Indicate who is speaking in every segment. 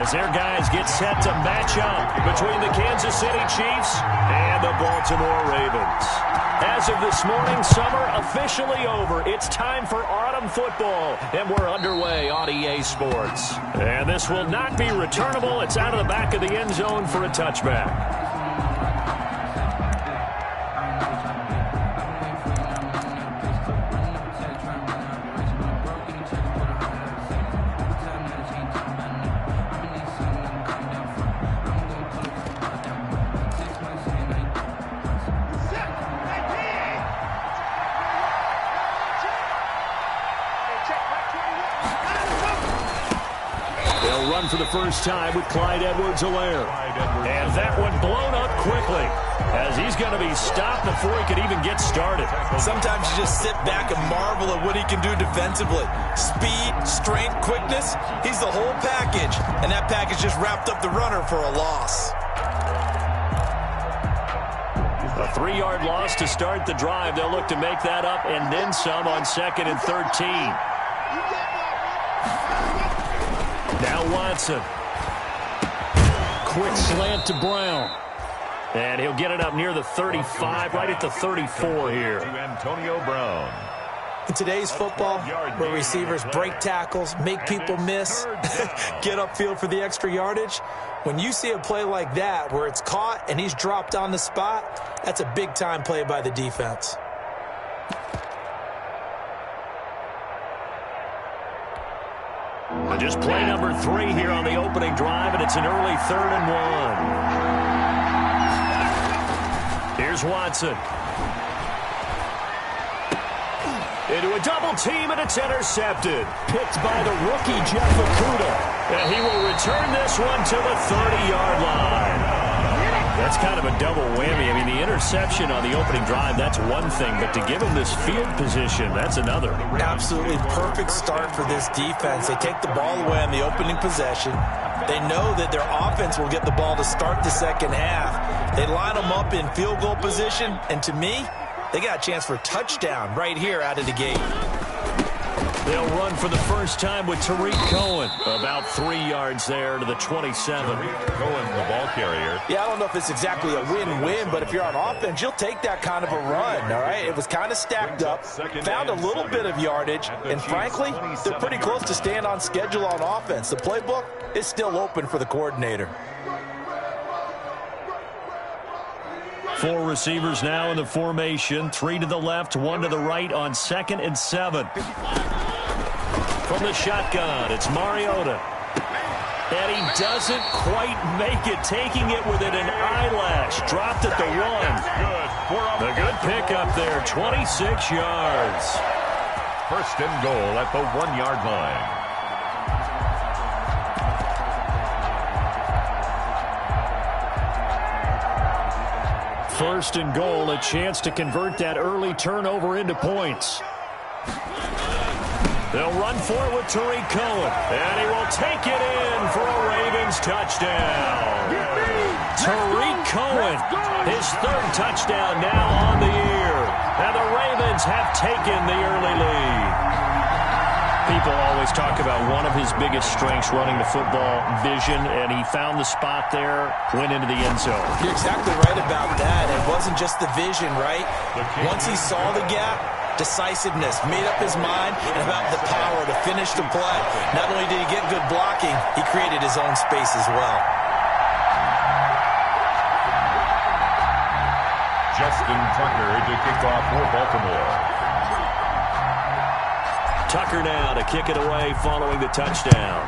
Speaker 1: As their guys get set to match up between the Kansas City Chiefs and the Baltimore Ravens. As of this morning, summer officially over. It's time for autumn football, and we're underway on EA Sports. And this will not be returnable. It's out of the back of the end zone for a touchback. For the first time with Clyde Edwards-Helaire. And that one blown up quickly as he's going to be stopped before he can even get started.
Speaker 2: Sometimes you just sit back and marvel at what he can do defensively. Speed, strength, quickness, he's the whole package. And that package just wrapped up the runner for a loss.
Speaker 1: A 3-yard loss to start the drive. They'll look to make that up and then some on 2nd and 13. Now Watson. Quick slant to Brown. And he'll get it up near the 35, right at the 34 here.
Speaker 3: To Antonio Brown.
Speaker 2: In today's football, where receivers break tackles, make people miss, get upfield for the extra yardage, when you see a play like that where it's caught and he's dropped on the spot, that's a big-time play by the defense.
Speaker 1: Just play number 3 here on the opening drive, and it's an early 3rd and 1. Here's Watson. Into a double team, and it's intercepted. Picked by the rookie, Jeff Okudah. And he will return this one to the 30-yard line. That's kind of a double whammy. I mean, the interception on the opening drive, that's one thing, but to give him this field position, that's another.
Speaker 2: Absolutely perfect start for this defense. They take the ball away on the opening possession. They know that their offense will get the ball to start the second half. They line them up in field goal position, and to me, they got a chance for a touchdown right here out of the gate.
Speaker 1: They'll run for the first time with Tariq Cohen. About 3 yards there to the 27.
Speaker 3: Cohen, the ball carrier.
Speaker 2: Yeah, I don't know if it's exactly a win-win, but if you're on offense, you'll take that kind of a run, all right? It was kind of stacked up, found a little bit of yardage, and frankly, they're pretty close to staying on schedule on offense. The playbook is still open for the coordinator.
Speaker 1: 4 receivers now in the formation. 3 to the left, 1 to the right on 2nd and 7. From the shotgun, it's Mariota. And he doesn't quite make it, taking it within an eyelash. Dropped at the 1. A good pickup there, 26 yards.
Speaker 3: 1st and goal at the 1-yard line.
Speaker 1: First and goal, a chance to convert that early turnover into points. They'll run for it with Tariq Cohen, and he will take it in for a Ravens touchdown. Tariq Cohen, his 3rd touchdown now on the year, and the Ravens have taken the early lead. People always talk about one of his biggest strengths running the football, vision, and he found the spot there, went into the end zone.
Speaker 2: You're exactly right about that. It wasn't just the vision, right? Once he saw the gap, decisiveness, made up his mind, and about the power to finish the play. Not only did he get good blocking, he created his own space as well.
Speaker 3: Justin Tucker to kick off for Baltimore.
Speaker 1: Tucker now to kick it away following the touchdown.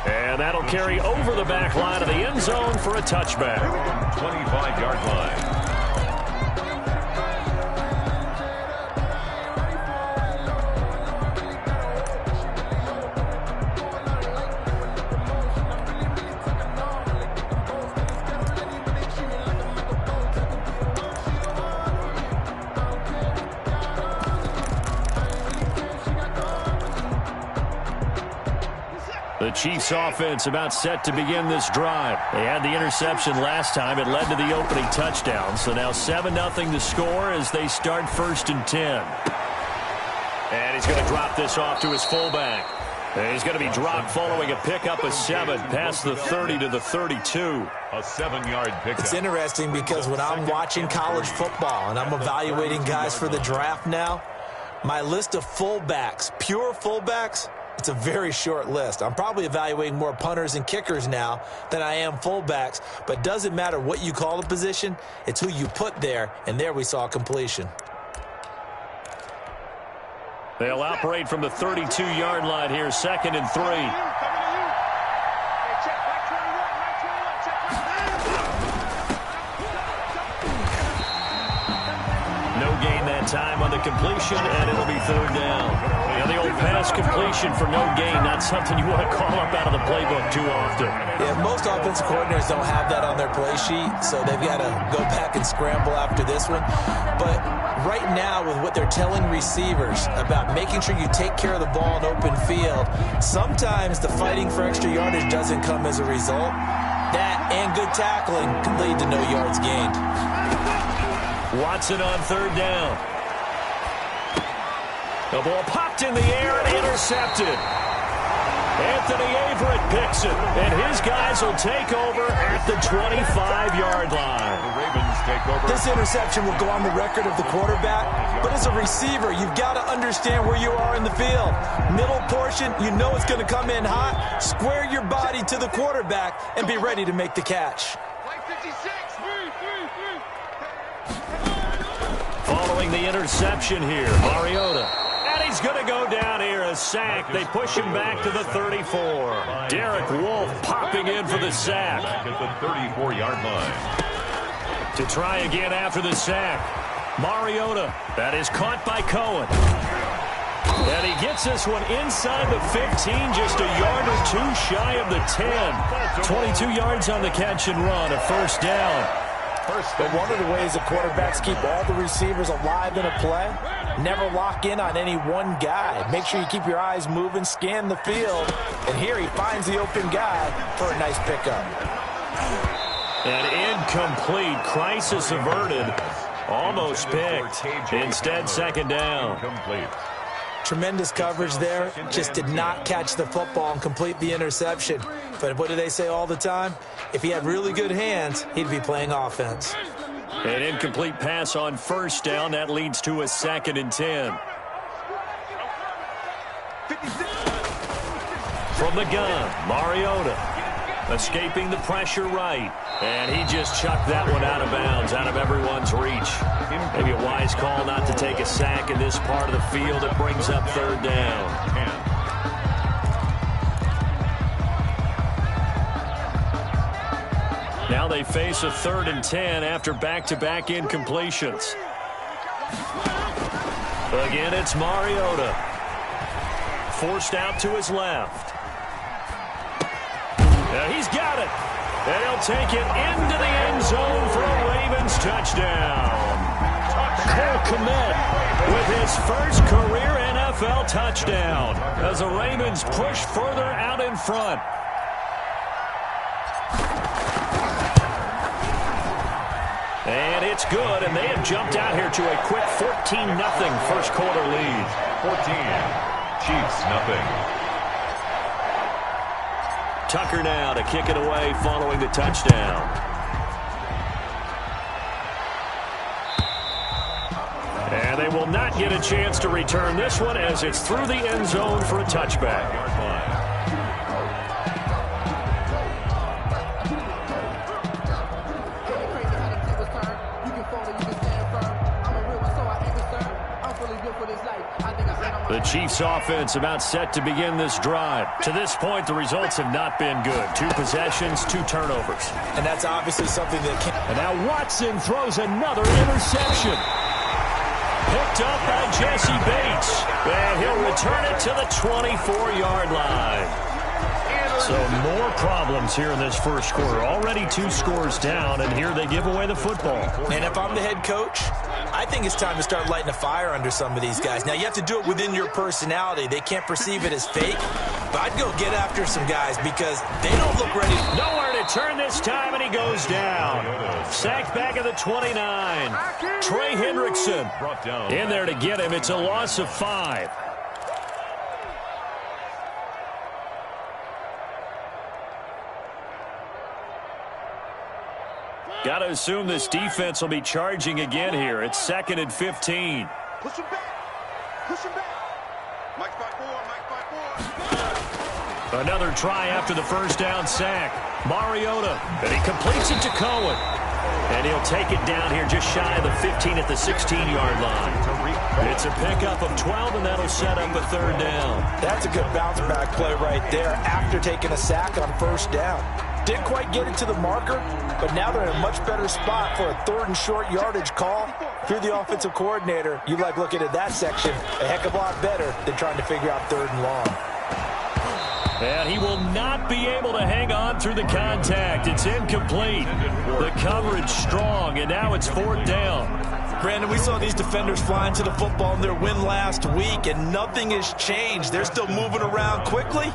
Speaker 1: And that'll carry over the back line of the end zone for a touchback.
Speaker 3: 25-yard line.
Speaker 1: The Chiefs offense about set to begin this drive. They had the interception last time. It led to the opening touchdown. So now 7-0 to score as they start 1st and 10. And he's going to drop this off to his fullback. And he's going to be dropped following a pickup of 7 past the 30 to the 32.
Speaker 3: A 7-yard pickup.
Speaker 2: It's interesting because when I'm watching college football and I'm evaluating guys for the draft now, my list of fullbacks, pure fullbacks, it's a very short list. I'm probably evaluating more punters and kickers now than I am fullbacks, but it doesn't matter what you call the position, it's who you put there, and there we saw completion.
Speaker 1: They'll operate from the 32-yard line here, 2nd and 3. No gain that time on the completion, and it'll be 3rd down. Now, the old pass completion for no gain, not something you want to call up out of the playbook too often.
Speaker 2: Yeah, most offensive coordinators don't have that on their play sheet, so they've got to go back and scramble after this one. But right now, with what they're telling receivers about making sure you take care of the ball in open field, sometimes the fighting for extra yardage doesn't come as a result. That and good tackling can lead to no yards gained.
Speaker 1: Watson on 3rd down. The ball popped in the air and intercepted. Anthony Averett picks it, and his guys will take over at the 25-yard line.
Speaker 3: The Ravens take over.
Speaker 2: This interception will go on the record of the quarterback, but as a receiver, you've got to understand where you are in the field. Middle portion, you know it's going to come in hot. Square your body to the quarterback and be ready to make the catch.
Speaker 1: Following the interception here, Mariota. And he's going to go down here, a sack. They push him back to the 34. Derek Wolfe popping in for the sack.
Speaker 3: Back at the 34-yard line.
Speaker 1: To try again after the sack. Mariota. That is caught by Cohen. And he gets this one inside the 15, just a yard or two shy of the 10. 22 yards on the catch and run, a 1st down.
Speaker 2: But one of the ways the quarterbacks keep all the receivers alive in a play, never lock in on any one guy. Make sure you keep your eyes moving, scan the field, and here he finds the open guy for a nice pickup.
Speaker 1: An incomplete, crisis averted, almost picked. Instead, 2nd down.
Speaker 3: Complete.
Speaker 2: Tremendous coverage there, just did not catch the football and complete the interception. But what do they say all the time? If he had really good hands, he'd be playing offense.
Speaker 1: An incomplete pass on 1st down. That leads to a 2nd and 10. From the gun, Mariota. Escaping the pressure right. And he just chucked that one out of bounds, out of everyone's reach. Maybe a wise call not to take a sack in this part of the field. It brings up 3rd down. Now they face a 3rd and 10 after back-to-back incompletions. Again, it's Mariota. Forced out to his left. He's got it. And he'll take it into the end zone for a Ravens touchdown. Cole Kmet with his first career NFL touchdown as the Ravens push further out in front. And it's good, and they have jumped out here to a quick 14-0 first quarter lead.
Speaker 3: 14. Chiefs, nothing.
Speaker 1: Tucker now to kick it away following the touchdown. And they will not get a chance to return this one as it's through the end zone for a touchback. The Chiefs offense about set to begin this drive. To this point, the results have not been good. 2 possessions, 2 turnovers.
Speaker 2: And that's obviously something that can...
Speaker 1: And now Watson throws another interception. Picked up by Jesse Bates. And he'll return it to the 24-yard line. So more problems here in this first quarter. Already 2 scores down, and here they give away the football.
Speaker 2: And if I'm the head coach, I think it's time to start lighting a fire under some of these guys. Now, you have to do it within your personality. They can't perceive it as fake. But I'd go get after some guys because they don't look ready.
Speaker 1: Nowhere to turn this time, and he goes down. Sacked back at the 29. Trey Hendrickson in there to get him. It's a loss of 5. Got to assume this defense will be charging again here. It's 2nd and 15.
Speaker 4: Push him back. Push him back. Mike by 4.
Speaker 1: Another try after the first down sack. Mariota, and he completes it to Cohen. And he'll take it down here just shy of the 15 at the 16-yard line. It's a pickup of 12, and that'll set up a 3rd down.
Speaker 2: That's a good bounce-back play right there after taking a sack on 1st down. Didn't quite get it to the marker, but now they're in a much better spot for a 3rd and short yardage call. If you're the offensive coordinator, you like looking at that section a heck of a lot better than trying to figure out 3rd and long.
Speaker 1: And he will not be able to hang on through the contact. It's incomplete. The coverage strong, and now it's 4th down.
Speaker 2: Brandon, we saw these defenders flying to the football in their win last week, and nothing has changed. They're still moving around quickly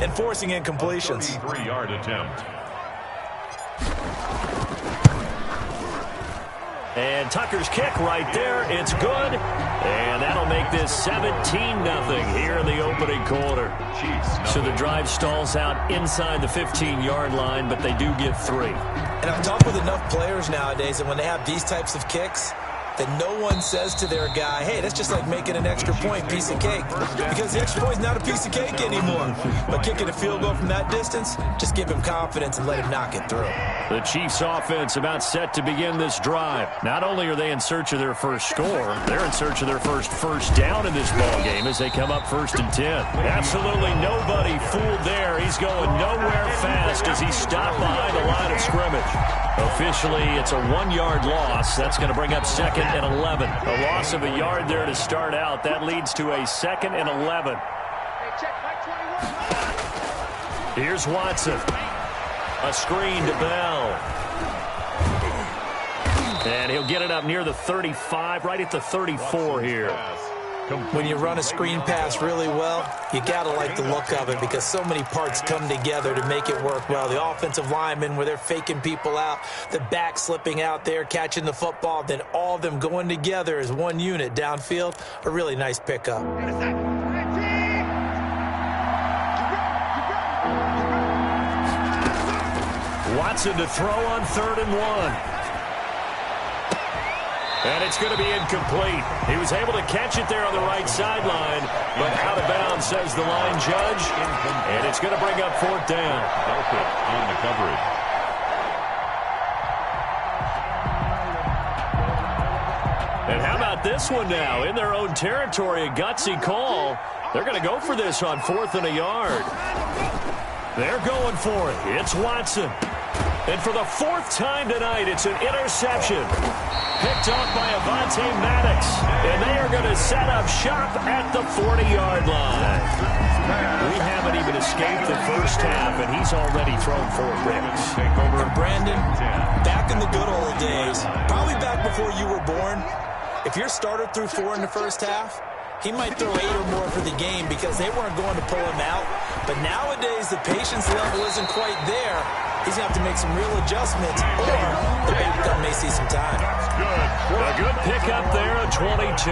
Speaker 2: and forcing incompletions.
Speaker 3: 3-yard attempt.
Speaker 1: And Tucker's kick right there. It's good. And that'll make this 17-0 here in the opening quarter. So the drive stalls out inside the 15-yard line, but they do get 3.
Speaker 2: And I've talked with enough players nowadays that when they have these types of kicks, that no one says to their guy, hey, that's just like making an extra point piece of cake. Because the extra point's not a piece of cake anymore. But kicking a field goal from that distance, just give him confidence and let him knock it through.
Speaker 1: The Chiefs offense about set to begin this drive. Not only are they in search of their first score, they're in search of their first down in this ball game as they come up 1st and 10. Absolutely nobody fooled there. He's going nowhere fast as he stopped behind the line of scrimmage. Officially, it's a 1-yard loss. That's going to bring up 2nd and 11. A loss of a yard there to start out. That leads to a 2nd and 11. Here's Watson. A screen to Bell. And he'll get it up near the 35, right at the 34 here.
Speaker 2: When you run a screen pass really well, you got to like the look of it because so many parts come together to make it work well. The offensive linemen, where they're faking people out, the back slipping out there, catching the football, then all of them going together as one unit downfield. A really nice pickup.
Speaker 1: Watson to throw on 3rd and 1. And it's going to be incomplete. He was able to catch it there on the right sideline, but out of bounds, says the line judge. And it's going to bring up 4th down.
Speaker 3: On the coverage.
Speaker 1: And how about this one now? In their own territory, a gutsy call. They're going to go for this on 4th and a yard. They're going for it. It's Watson. And for the 4th time tonight, it's an interception. Picked off by Avonte Maddox. And they are going to set up shop at the 40-yard line. We haven't even escaped the first half, and he's already thrown 4 picks.
Speaker 2: And Brandon, back in the good old days, probably back before you were born, if your starter threw 4 in the first half, he might throw 8 or more for the game because they weren't going to pull him out. But nowadays, the patience level isn't quite there. He's going to have to make some real adjustments, or the backup may see some time.
Speaker 1: A good pickup there, a 22.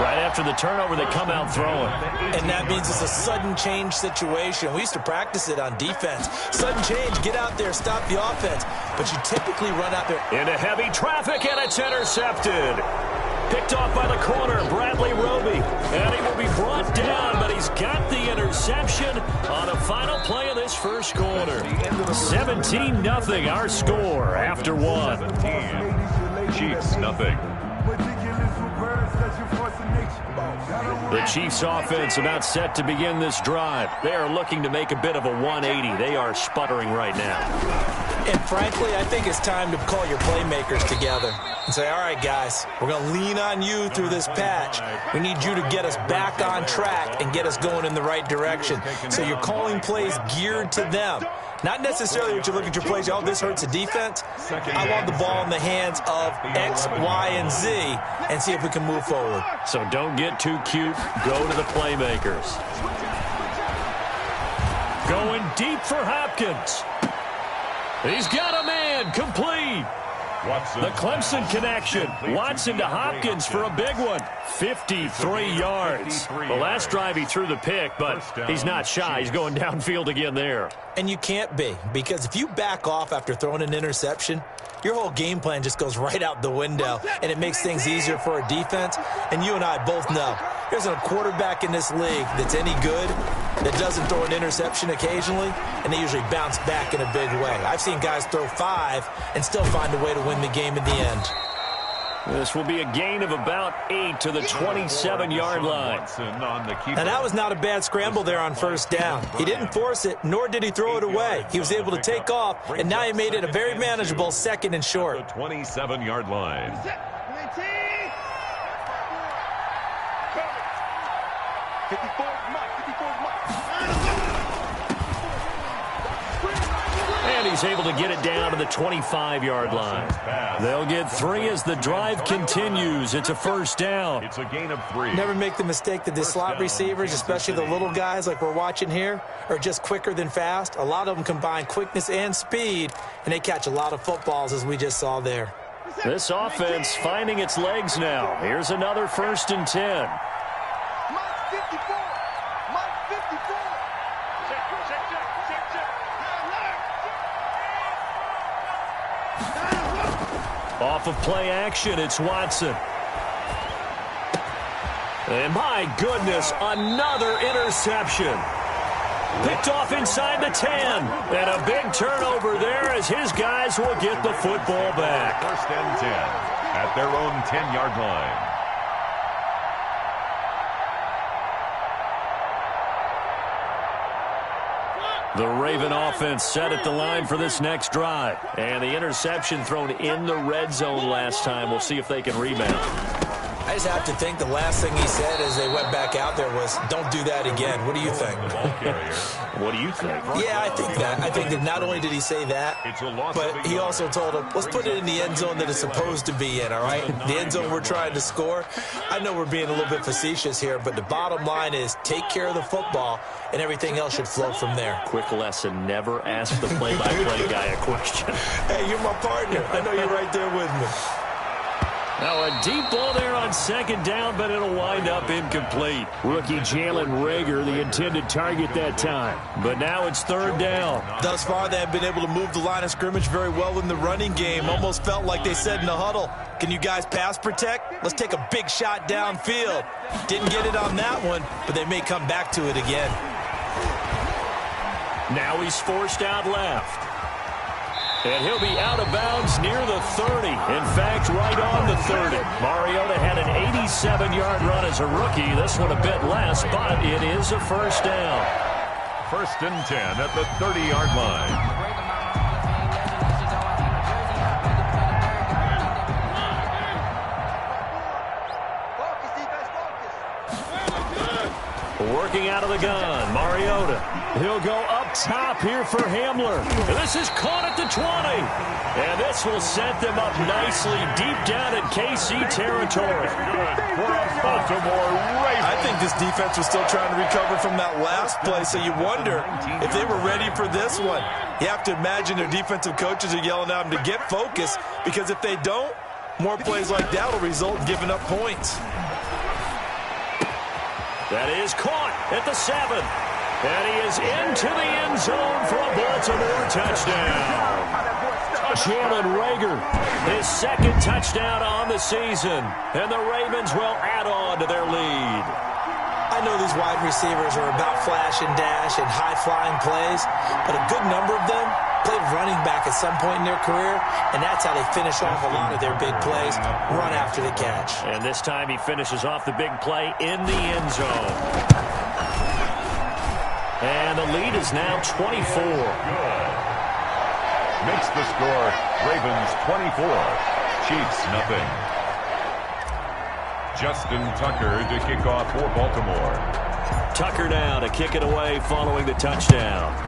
Speaker 1: Right after the turnover, they come out throwing.
Speaker 2: And that means it's a sudden change situation. We used to practice it on defense. Sudden change, get out there, stop the offense. But you typically run out there.
Speaker 1: Into heavy traffic, and it's intercepted. Picked off by the corner, Bradley Roby. And he will be brought down, but he's got the interception on the final play of this first quarter. 17-0 our score after 1.
Speaker 3: Chiefs, nothing.
Speaker 1: The Chiefs offense about set to begin this drive. They are looking to make a bit of a 180. They are sputtering right now.
Speaker 2: And frankly, I think it's time to call your playmakers together and say, all right, guys, we're going to lean on you through this patch. We need you to get us back on track and get us going in the right direction. So you're calling plays geared to them. Not necessarily what you look at your plays, oh, this hurts the defense. I want the ball in the hands of X, Y, and Z and see if we can move forward.
Speaker 1: So don't get too cute. Go to the playmakers. Going deep for Hopkins. He's got a man complete. The Clemson connection. Watson to Hopkins for a big one. 53 yards. The last drive he threw the pick, but he's not shy. He's going downfield again there.
Speaker 2: And you can't be, because if you back off after throwing an interception, your whole game plan just goes right out the window, and it makes things easier for a defense. And you and I both know there's a quarterback in this league that's any good that doesn't throw an interception occasionally, and they usually bounce back in a big way. I've seen guys throw 5 and still find a way to win the game in the end.
Speaker 1: This will be a gain of about 8 to the 27-yard line.
Speaker 2: Now, that was not a bad scramble there on first down. He didn't force it, nor did he throw it away. He was able to take off, and now he made it a very manageable 2nd and short.
Speaker 3: The 27-yard line.
Speaker 1: And he's able to get it down to the 25-yard line. They'll get 3 as the drive continues. It's a first down.
Speaker 3: It's a gain of 3.
Speaker 2: Never make the mistake that the slot receivers, especially the little guys like we're watching here, are just quicker than fast. A lot of them combine quickness and speed, and they catch a lot of footballs, as we just saw there.
Speaker 1: This offense finding its legs now. Here's another 1st and 10. Off of play action, it's Watson. And my goodness, another interception. Picked off inside the 10. And a big turnover there as his guys will get the football back.
Speaker 3: 1st and 10 at their own 10-yard line.
Speaker 1: The Raven offense set at the line for this next drive. And the interception thrown in the red zone last time. We'll see if they can rebound.
Speaker 2: I just have to think the last thing he said as they went back out there was, don't do that again. What do you think?
Speaker 1: What do you think?
Speaker 2: Yeah, I think that. I think that not only did he say that, but he also told him, let's put it in the end zone that it's supposed to be in, all right? The end zone we're trying to score. I know we're being a little bit facetious here, but the bottom line is take care of the football, and everything else should flow from there.
Speaker 1: Quick lesson, never ask the play-by-play guy a question.
Speaker 2: Hey, you're my partner. I know you're right there with me.
Speaker 1: Now a deep ball there on 2nd down, but it'll wind up incomplete. Rookie Jalen Reagor, the intended target that time. But now it's 3rd down.
Speaker 2: Thus far, they have been able to move the line of scrimmage very well in the running game. Almost felt like they said in the huddle, can you guys pass protect? Let's take a big shot downfield. Didn't get it on that one, but they may come back to it again.
Speaker 1: Now he's forced out left. And he'll be out of bounds near the 30. In fact, right on the 30. Mariota had an 87-yard run as a rookie. This one a bit less, but it is a 1st down.
Speaker 3: 1st and 10 at the 30-yard line.
Speaker 1: Working out of the gun, Mariota. He'll go up top here for Hamler. And this is caught at the 20. And this will set them up nicely deep down in KC territory.
Speaker 2: I think this defense was still trying to recover from that last play, so you wonder if they were ready for this one. You have to imagine their defensive coaches are yelling at them to get focused, because if they don't, more plays like that will result in giving up points.
Speaker 1: That is caught at the 7. And he is into the end zone for a Baltimore touchdown. Jalen Reagor, his 2nd touchdown on the season. And the Ravens will add on to their lead.
Speaker 2: I know these wide receivers are about flash and dash and high-flying plays, but a good number of them played running back at some point in their career, and that's how they finish off a lot of their big plays, run after the catch.
Speaker 1: And this time he finishes off the big play in the end zone. And the lead is now 24.
Speaker 3: Makes the score Ravens 24, Chiefs nothing. Justin Tucker to kick off for Baltimore.
Speaker 1: Tucker now to kick it away following the touchdown.